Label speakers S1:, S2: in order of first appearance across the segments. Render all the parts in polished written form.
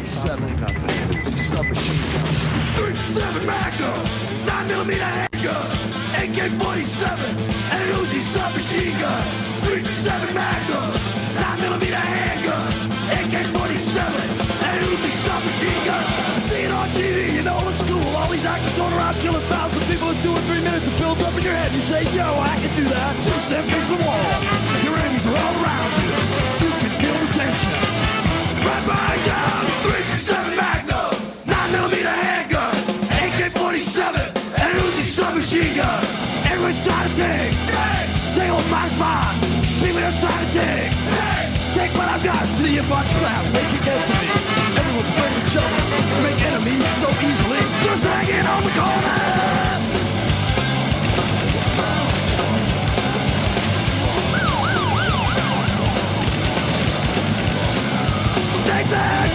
S1: submachine gun, 3-7 Magnum, 9mm handgun, AK-47, and an Uzi submachine gun, 3-7 Magnum, 9mm handgun, AK-47, and an Uzi submachine gun. See it on TV, you know it's cool. All these actors going around killing 1,000 people in 2 or 3 minutes. It builds up in your head. You say, yo, I can do that. Just then face the wall. Your enemies are all around you. You can feel the tension. Right behind you, 3-7 Magnum, 9mm handgun, AK-47, and an Uzi submachine gun. Everyone's trying to take. Take on my spot. People are trying to take. Take what I've got. See if I'm slapped. Make it get to me. Everyone's afraid of each other. Make enemies so easily. Just hanging on the corner. Take that.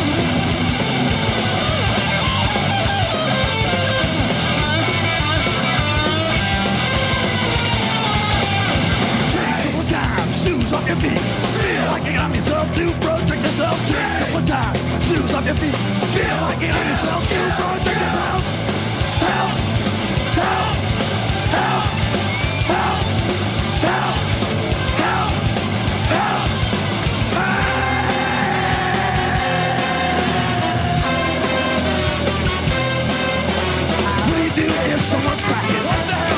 S1: Change a couple of times. Shoes off your feet. Feel like you got yourself to protect yourself. Change a couple of times. Shoes off your feet. Feel like you got yourself to protect yourself. Help! Help! Help! Help! Help! Help! Help! What do you do if someone's cracking? What the hell?